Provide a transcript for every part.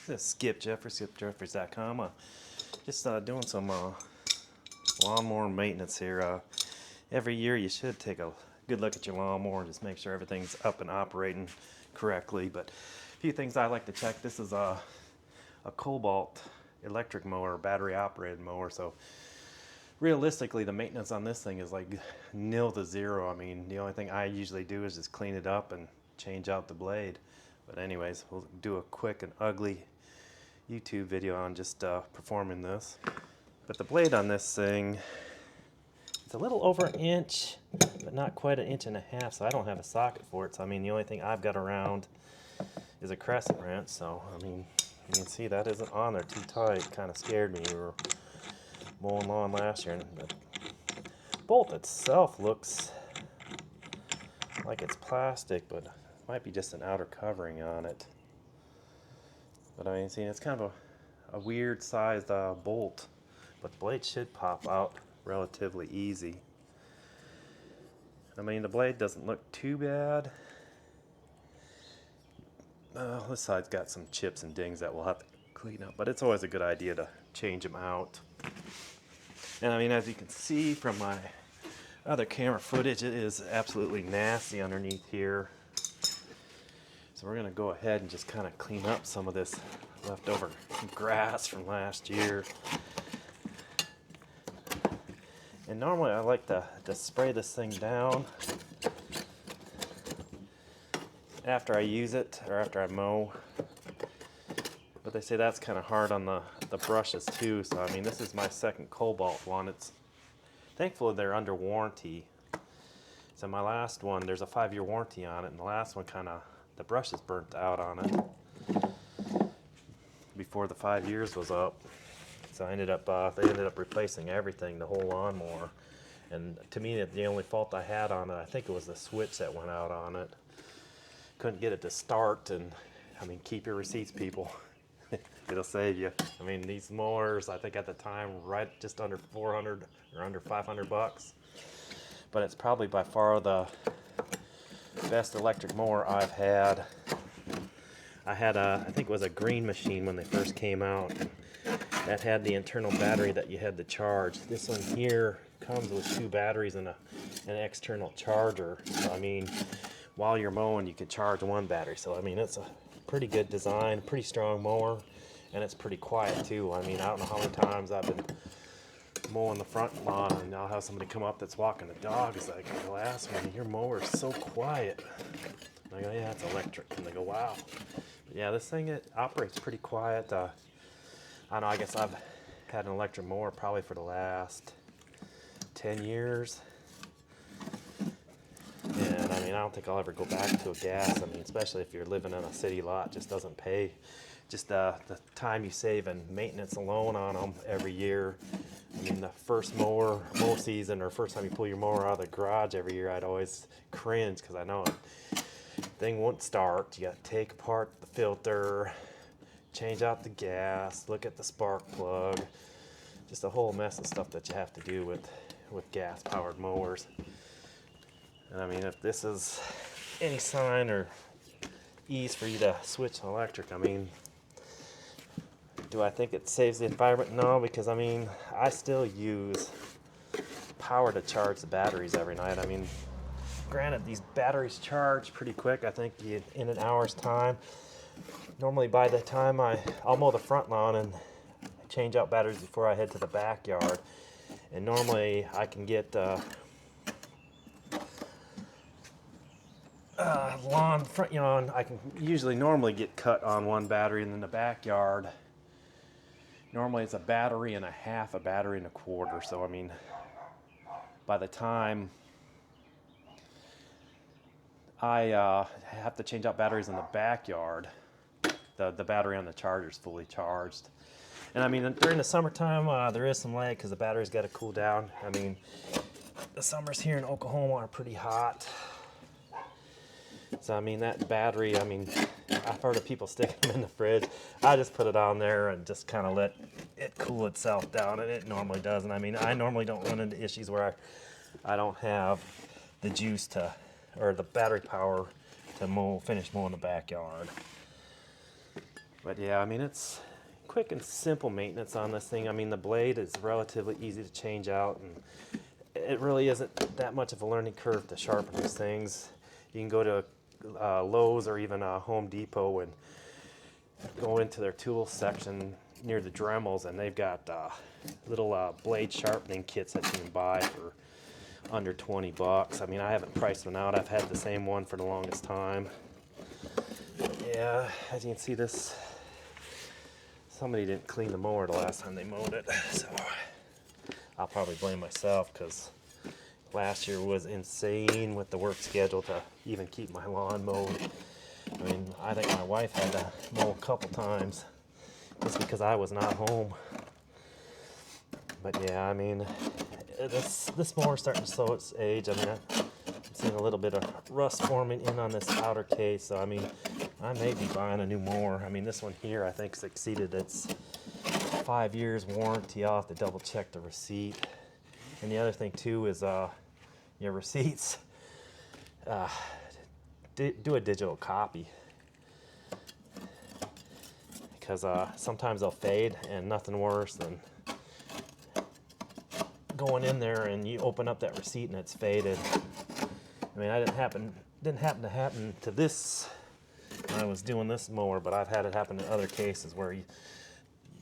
This is Skip Jeffries, skipjeffries.com. Just doing some lawnmower maintenance here. Every year you should take a good look at your lawnmower and just make sure everything's up and operating correctly. But a few things I like to check. This is a Kobalt electric mower, battery operated mower. So realistically, the maintenance on this thing is like nil to zero. I mean, the only thing I usually do is just clean it up and change out the blade. But anyways, we'll do a quick and ugly YouTube video on just performing this. But the blade on this thing, it's a little over an inch, but not quite an inch and a half, so I don't have a socket for it. So I mean, the only thing I've got around is a crescent wrench. So I mean, you can see that isn't on there too tight. Kind of scared me. We were mowing lawn last year, and the bolt itself looks like it's plastic, but might be just an outer covering on it. But I mean, see, it's kind of a weird sized bolt, but the blade should pop out relatively easy. I mean, the blade doesn't look too bad. This side's got some chips and dings that we'll have to clean up, but it's always a good idea to change them out. And I mean, as you can see from my other camera footage, it is absolutely nasty underneath here. So we're going to go ahead and just kind of clean up some of this leftover grass from last year. And normally I like to spray this thing down after I use it or after I mow. But they say that's kind of hard on the brushes too. So I mean, this is my second Kobalt one. Thankfully they're under warranty. So my last one, there's a 5-year warranty on it, and the last one the brush is burnt out on it before the 5 years was up. So they ended up replacing everything, the whole lawnmower. And to me, the only fault I had on it, I think it was the switch that went out on it. Couldn't get it to start, and I mean, keep your receipts, people. It'll save you. I mean, these mowers, I think at the time, right just under 400 or under 500 bucks. But it's probably by far the best electric mower I've had. I had I think it was a green machine when they first came out. That had the internal battery that you had to charge. This one here comes with 2 batteries and an external charger. So I mean, while you're mowing, you can charge one battery. So I mean, it's a pretty good design, pretty strong mower, and it's pretty quiet too. I mean, I don't know how many times I've been mowing the front lawn and I'll have somebody come up that's walking the dog. It's like, the last one, your mower is so quiet. And I go, yeah, it's electric. And they go, wow. But yeah, this thing, it operates pretty quiet. I don't know, I guess I've had an electric mower probably for the last 10 years. And I mean, I don't think I'll ever go back to a gas. I mean, especially if you're living in a city lot, just doesn't pay. Just the time you save in maintenance alone on them every year. I mean, the first mow season, or first time you pull your mower out of the garage every year, I'd always cringe because I know the thing won't start. You got to take apart the filter, change out the gas, look at the spark plug. Just a whole mess of stuff that you have to do with gas-powered mowers. And I mean, if this is any sign or ease for you to switch to electric, I mean, do I think it saves the environment? No, because I mean, I still use power to charge the batteries every night. I mean, granted, these batteries charge pretty quick. I think in an hour's time. Normally by the time I'll mow the front lawn and change out batteries before I head to the backyard. And normally I can get front lawn, I can normally get cut on one battery, and then the backyard, normally it's a battery and a half, a battery and a quarter. So I mean, by the time I have to change out batteries in the backyard, the battery on the charger is fully charged. And I mean, during the summertime, there is some lag because the battery's got to cool down. I mean, the summers here in Oklahoma are pretty hot. So I mean, that battery, I mean, I've heard of people sticking them in the fridge. I just put it on there and just kind of let it cool itself down, and it normally does. And I mean, I normally don't run into issues where I don't have the juice or the battery power to finish mowing the backyard. But yeah, I mean, it's quick and simple maintenance on this thing. I mean, the blade is relatively easy to change out, and it really isn't that much of a learning curve to sharpen these things. You can go to Lowe's or even Home Depot and go into their tool section near the Dremels, and they've got little blade sharpening kits that you can buy for under 20 bucks. I mean, I haven't priced one out. I've had the same one for the longest time. Yeah, as you can see, this, somebody didn't clean the mower the last time they mowed it, so I'll probably blame myself, because last year was insane with the work schedule to even keep my lawn mowed. I mean, I think my wife had to mow a couple times just because I was not home. But yeah, I mean, this mower's starting to show its age. I mean, I'm seeing a little bit of rust forming in on this outer case, so I mean, I may be buying a new mower. I mean, this one here I think's exceeded its 5 years warranty. I'll have to double check the receipt. And the other thing too is your receipts, do a digital copy, because sometimes they'll fade, and nothing worse than going in there and you open up that receipt and it's faded. I mean, didn't happen to happen to this when I was doing this mower, but I've had it happen in other cases where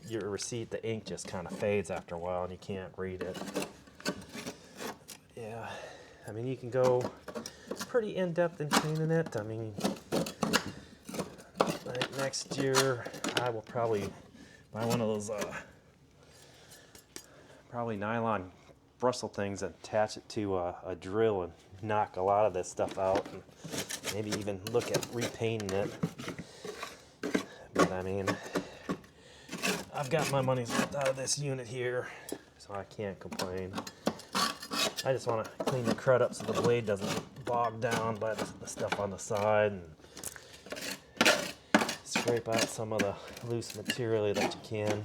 your receipt, the ink just kind of fades after a while and you can't read it. Yeah, I mean, you can go pretty in-depth in cleaning it. I mean, like next year I will probably buy one of those probably nylon bristle things and attach it to a drill and knock a lot of this stuff out, and maybe even look at repainting it. But I mean, I've got my money's worth out of this unit here, so I can't complain. I just want to clean the crud up so the blade doesn't bog down by the stuff on the side, and scrape out some of the loose material that you can.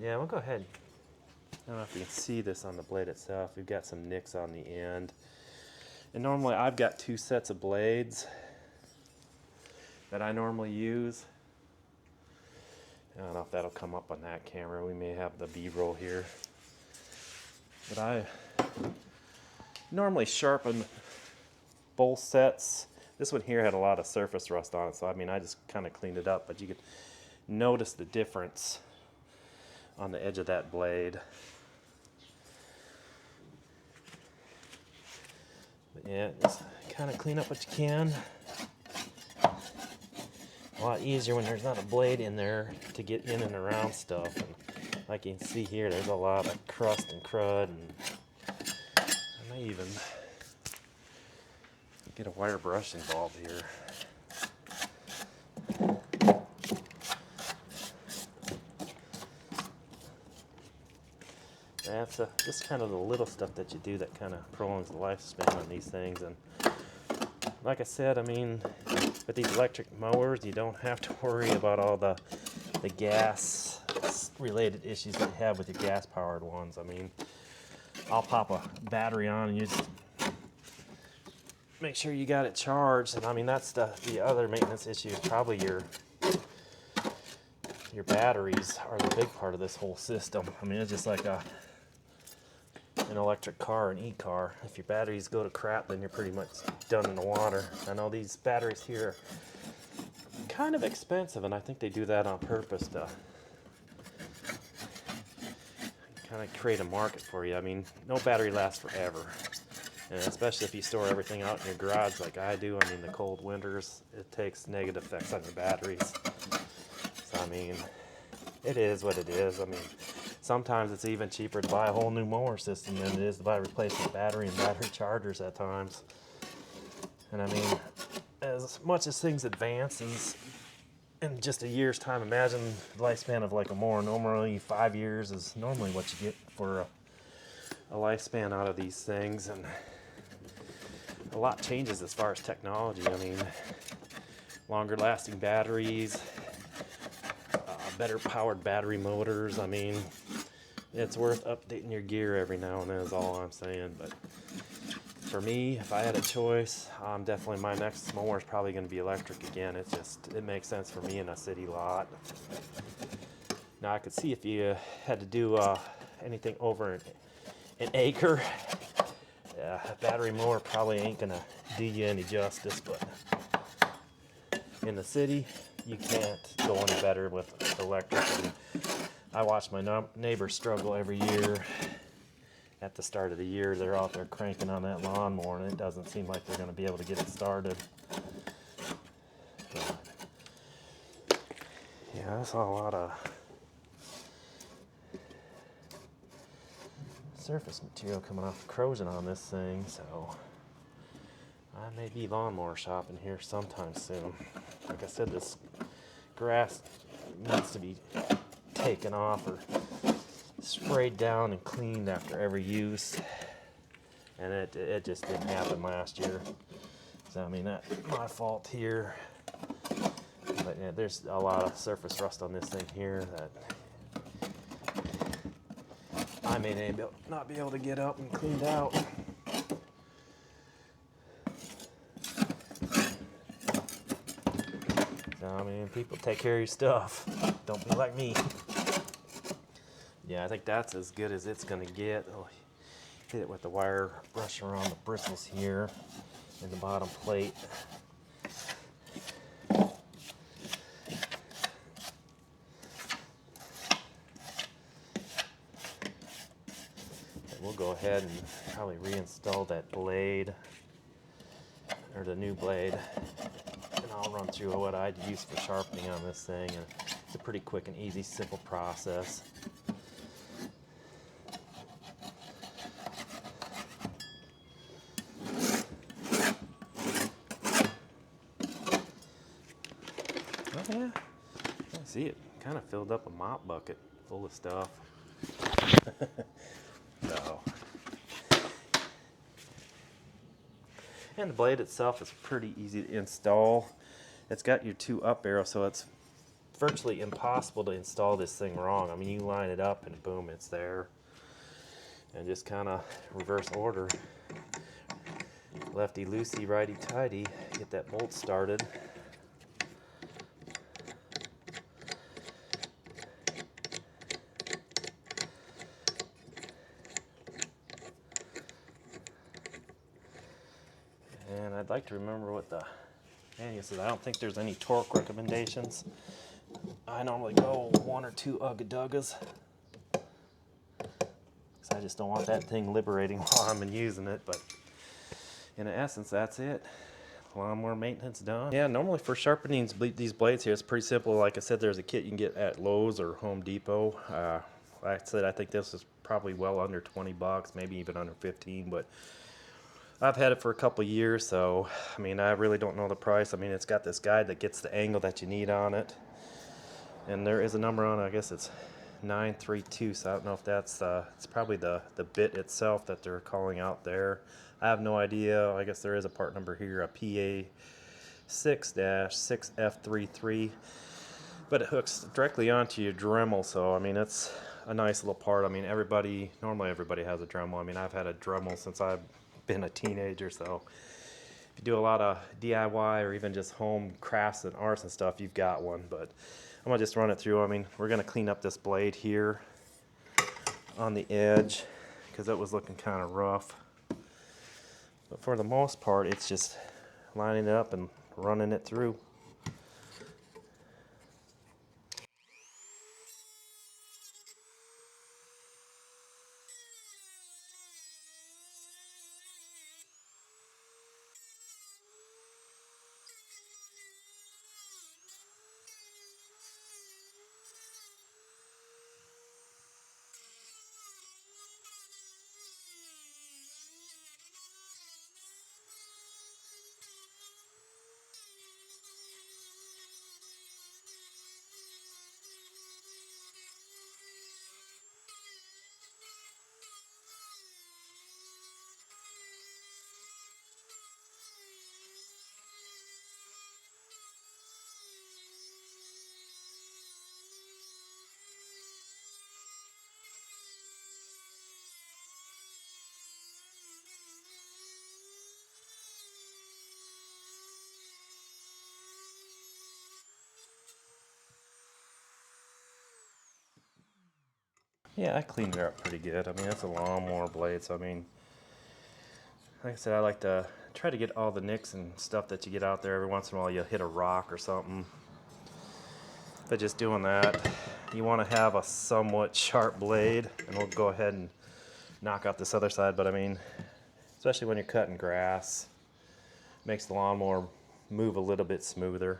Yeah, we'll go ahead. I don't know if you can see this on the blade itself. We've got some nicks on the end. And normally I've got 2 sets of blades that I normally use. I don't know if that'll come up on that camera. We may have the B-roll here. But I normally sharpen both sets. This one here had a lot of surface rust on it, so I mean, I just kind of cleaned it up, but you could notice the difference on the edge of that blade. But yeah, just kind of clean up what you can. A lot easier when there's not a blade in there to get in and around stuff. And like you can see here, there's a lot of crust and crud, and I may even get a wire brush involved here. That's just kind of the little stuff that you do that kind of prolongs the lifespan on these things. And like I said, I mean, with these electric mowers, you don't have to worry about all the gas related issues that you have with your gas powered ones. I mean, I'll pop a battery on and you just make sure you got it charged. And I mean, that's the other maintenance issue is probably your batteries are the big part of this whole system. I mean, it's just like an electric car, an e-car. If your batteries go to crap, then you're pretty much done in the water. I know these batteries here are kind of expensive, and I think they do that on purpose to kind of create a market for you. I mean, no battery lasts forever, and especially if you store everything out in your garage like I do. I mean, the cold winters, it takes negative effects on your batteries. So I mean, it is what it is. I mean, sometimes it's even cheaper to buy a whole new mower system than it is to buy a replacement battery and battery chargers at times. And I mean, as much as things advance in just a year's time, imagine the lifespan of like a mower. Normally 5 years is normally what you get for a lifespan out of these things. And a lot changes as far as technology. I mean, longer lasting batteries, better powered battery motors. I mean, it's worth updating your gear every now and then is all I'm saying. But for me, if I had a choice, definitely my next mower is probably going to be electric again. It makes sense for me in a city lot. Now I could see if you had to do anything over an acre, a battery mower probably ain't gonna do you any justice, but in the city, you can't go any better with electric. And I watch my neighbors struggle every year. At the start of the year, they're out there cranking on that lawnmower, and it doesn't seem like they're going to be able to get it started. But, yeah, I saw a lot of surface material coming off corrosion on this thing, so I may be lawnmower shopping here sometime soon. Like I said, this grass needs to be taken off or sprayed down and cleaned after every use, and it just didn't happen last year. So I mean, that's my fault here. But yeah, there's a lot of surface rust on this thing here that I may not be able to get up and cleaned out. So I mean, people take care of your stuff. Don't be like me. Yeah, I think that's as good as it's gonna get. I'll hit it with the wire brush around the bristles here and the bottom plate. And we'll go ahead and probably reinstall that blade, or the new blade, and I'll run through what I'd use for sharpening on this thing. And it's a pretty quick and easy, simple process. Oh yeah, I see it kind of filled up a mop bucket full of stuff. So, and the blade itself is pretty easy to install. It's got your 2 up arrows, so it's virtually impossible to install this thing wrong. I mean, you line it up and boom, it's there. And just kind of reverse order. Lefty loosey, righty tighty, get that bolt started. And I'd like to remember what the manual says. I don't think there's any torque recommendations. I normally go 1 or 2 ugga-duggas, because I just don't want that thing liberating while I'm using it. But in essence, that's it. Lawnmower maintenance done. Yeah, normally for sharpening these blades here, it's pretty simple. Like I said, there's a kit you can get at Lowe's or Home Depot. Like I said, I think this is probably well under 20 bucks, maybe even under 15, but I've had it for a couple years, so I mean, I really don't know the price. I mean, it's got this guide that gets the angle that you need on it, and there is a number on it. I guess it's 932, so I don't know if that's it's probably the bit itself that they're calling out there. I have no idea. I guess there is a part number here, a PA6-6F33, but it hooks directly onto your Dremel, so I mean, it's a nice little part. I mean, normally everybody has a Dremel. I mean, I've had a Dremel since I've been a teenager, so if you do a lot of DIY or even just home crafts and arts and stuff, you've got one. But I'm gonna just run it through. I mean, we're gonna clean up this blade here on the edge because it was looking kind of rough, but for the most part, it's just lining it up and running it through. Yeah, I cleaned her up pretty good. I mean, that's a lawnmower blade, so I mean, like I said, I like to try to get all the nicks and stuff that you get out there. Every once in a while you'll hit a rock or something. But just doing that, you want to have a somewhat sharp blade, and we'll go ahead and knock out this other side. But I mean, especially when you're cutting grass, makes the lawnmower move a little bit smoother.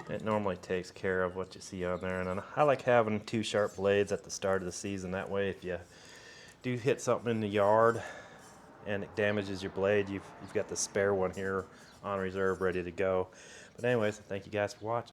It normally takes care of what you see on there, and I like having two sharp blades at the start of the season. That way, if you do hit something in the yard and it damages your blade, you've got the spare one here on reserve ready to go. But anyways, thank you guys for watching.